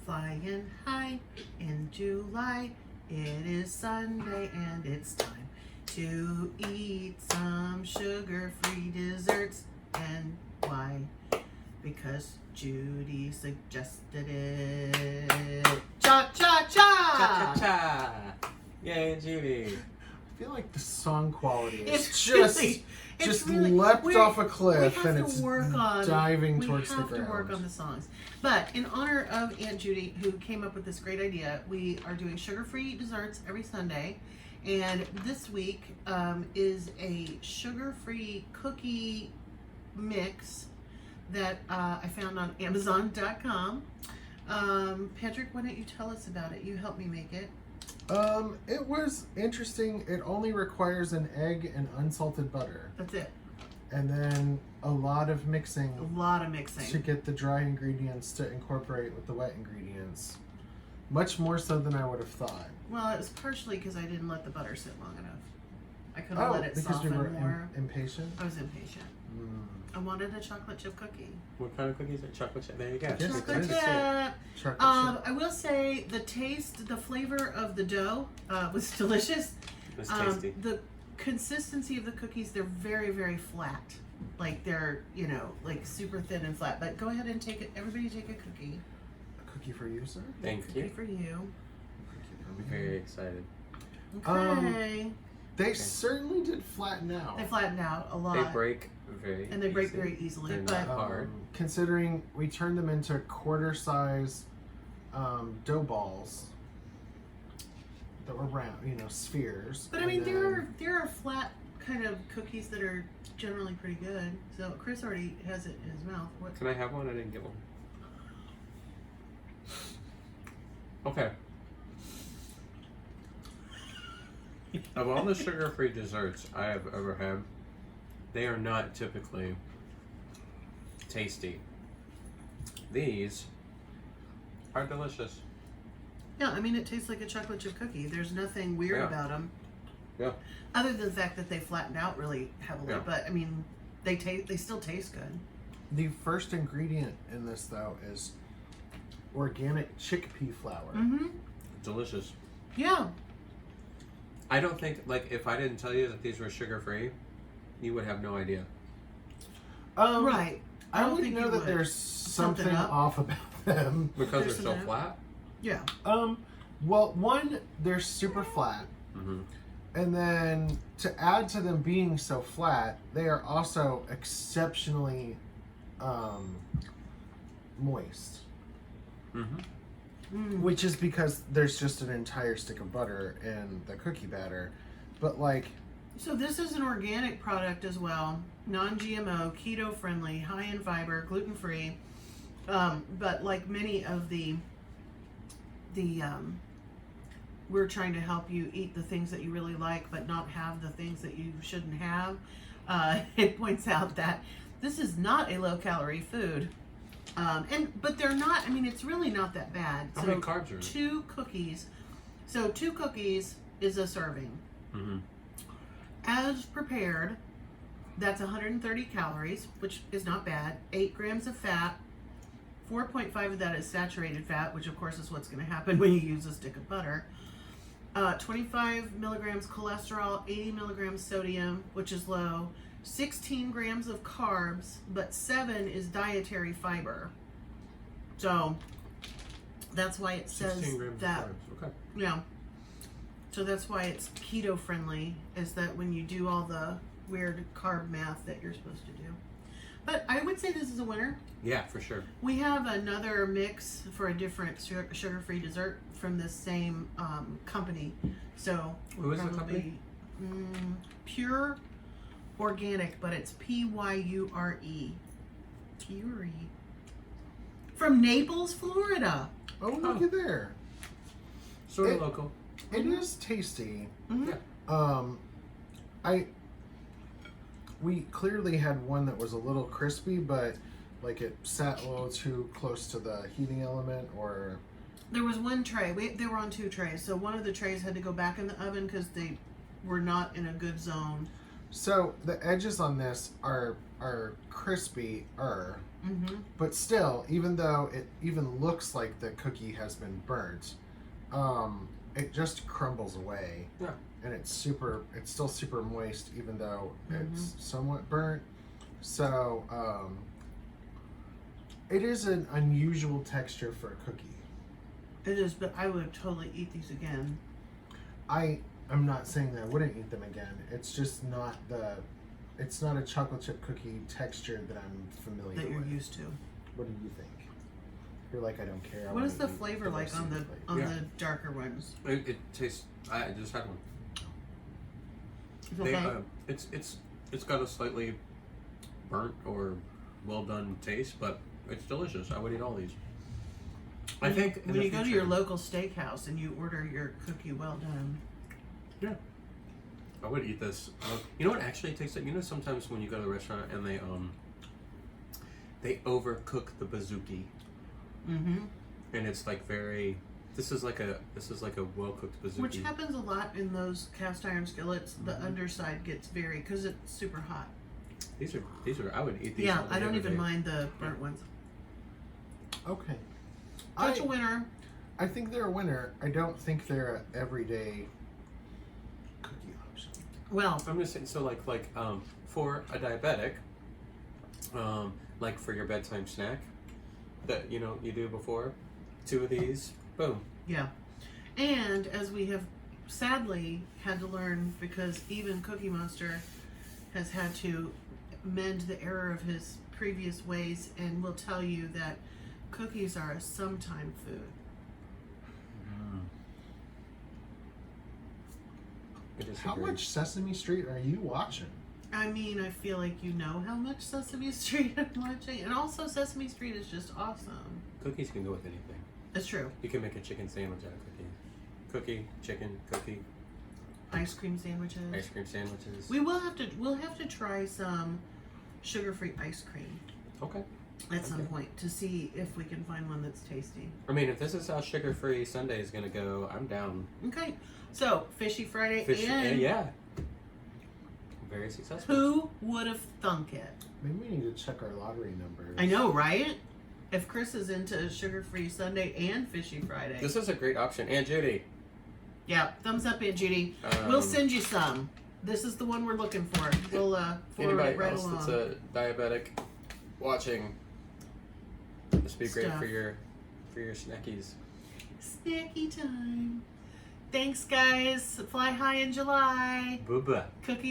Flying high in July, it is Sunday and it's time to eat some sugar-free desserts. And why? Because Judy suggested it. Cha-cha-cha! Cha-cha-cha! Yay, Judy. I feel like the song quality is It's just leapt off a cliff and it's diving we towards the have ground. to work on the songs. But in honor of Aunt Judy, who came up with this great idea, we are doing sugar-free desserts every Sunday. And this week is a sugar-free cookie mix that I found on Amazon.com. Patrick, why don't you tell us about it? You helped me make it. It was interesting. It only requires an egg and unsalted butter. That's it. And then a lot of mixing. A lot of mixing. To get the dry ingredients to incorporate with the wet ingredients. Much more so than I would have thought. Well, it was partially because I didn't let the butter sit long enough. I could have let it because soften you were more. impatient? I was impatient. I wanted a chocolate chip cookie. What kind of cookies are chocolate chip? There you go. Yes, Chocolate chip. Chocolate chip. I will say the flavor of the dough was delicious. It was tasty. The consistency of the cookies, they're very, very flat. Like they're, like super thin and flat. But go ahead and take it. Everybody take a cookie. A cookie for you, sir? Thank Cookie you. for you. I'm very excited. Okay. They certainly did flatten out. They flattened out a lot. They break very And they break easy. very easily. They're But not hard. Considering we turned them into quarter size dough balls that were round, spheres. But I mean, there are flat kind of cookies that are generally pretty good. So Chris already has it in his mouth. What? Can I have one? I didn't get one. Okay. Of all the sugar-free desserts I have ever had, they are not typically tasty. These are delicious. Yeah, I mean, it tastes like a chocolate chip cookie. There's nothing weird Yeah. about them. Yeah. Other than the fact that they flattened out really heavily. Yeah. But I mean, they still taste good. The first ingredient in this, though, is organic chickpea flour. Mm-hmm. Delicious. Yeah. I don't think, if I didn't tell you that these were sugar-free, you would have no idea. Right. I don't would think know you that would. there's something up? off about them. Because There's they're so something flat? Yeah. Well, one, they're super flat. Mm-hmm. And then to add to them being so flat, they are also exceptionally moist. Mm-hmm. Which is because there's just an entire stick of butter in the cookie batter. But So this is an organic product as well. Non-GMO, keto-friendly, high in fiber, gluten-free. But like many of the we're trying to help you eat the things that you really like, but not have the things that you shouldn't have. It points out that this is not a low-calorie food. But they're not, I mean, it's really not that bad. How many carbs are in it? 2 cookies. So 2 cookies is a serving. Mm-hmm. As prepared, that's 130 calories, which is not bad. 8 grams of fat. 4.5 of that is saturated fat, which of course is what's going to happen when you use a stick of butter. 25 milligrams cholesterol, 80 milligrams sodium, which is low. 16 grams of carbs, but 7 is dietary fiber. So that's why it says 16 grams that. of carbs. Okay. Yeah. So that's why it's keto friendly, is that when you do all the weird carb math that you're supposed to do. But I would say this is a winner. Yeah, for sure. We have another mix for a different sugar-free dessert from this same company. So Who is the company? Pyure Organic, but it's Pyure. Pyure. From Naples, Florida. oh, look at there. Sort of local. It is tasty. Mm-hmm. Yeah. We clearly had one that was a little crispy, but it sat a little too close to the heating element, or There was one tray. They were on 2 trays, so one of the trays had to go back in the oven because they were not in a good zone. so the edges on this are crispy, Mm-hmm. But still, even though it even looks like the cookie has been burnt, it just crumbles away. Yeah. And it's still super moist, even though Mm-hmm. it's somewhat burnt. So, it is an unusual texture for a cookie. It is, but I would totally eat these again. I'm not saying that I wouldn't eat them again. It's just not it's not a chocolate chip cookie texture that I'm familiar That you're with. used to. What do you think? You're like, I don't care. I What is wanna the eat flavor like rest on of the plate. Yeah. the darker ones? It tastes. I just had one. It's They, okay. it's got a slightly burnt or well done taste, but it's delicious. I would eat all these. I think in when the you go to future- your local steakhouse and you order your cookie well done. I would eat this. You know what actually tastes like? You know, sometimes when you go to the restaurant and they overcook the bazooki, Mm-hmm. and it's like very. This is like a well cooked bazooki. Which happens a lot in those cast iron skillets. The Mhm. underside gets very because it's super hot. These are. I would eat these. Yeah, all day, I don't every even day. mind the burnt ones. Okay. Such a winner. I think they're a winner. I don't think they're an everyday cookie option. Well, I'm just saying. So like for a diabetic, like for your bedtime snack, that you do before, 2 of these, boom. yeah. And as we have sadly had to learn, because even Cookie Monster has had to mend the error of his previous ways and will tell you that cookies are a sometime food. I disagree. How much Sesame Street are you watching? I mean, I feel like you know how much Sesame Street I'm watching. And also Sesame Street is just awesome. Cookies can go with anything. It's true. You can make a chicken sandwich out of cookies. Cookie, chicken, cookie, Ice cream sandwiches. ice cream sandwiches. We'll have to try some sugar-free ice cream Okay. at some Okay. point to see if we can find one that's tasty. I mean, if this is how sugar-free Sunday is gonna go, I'm down. Okay. So, Fishy Friday Fish, and yeah. Very successful. who would have thunk it? Maybe we need to check our lottery numbers. I know, right? If Chris is into sugar-free Sunday and Fishy Friday. This is a great option. And Judy. Yeah, thumbs up, Aunt Judy. We'll Um, send you some. This is the one we're looking for. We'll forward Anybody it right else along. that's a diabetic watching, this would be great Stuff. for your snackies. Snacky time. Thanks, guys. Fly high in July. Booba. Cookies.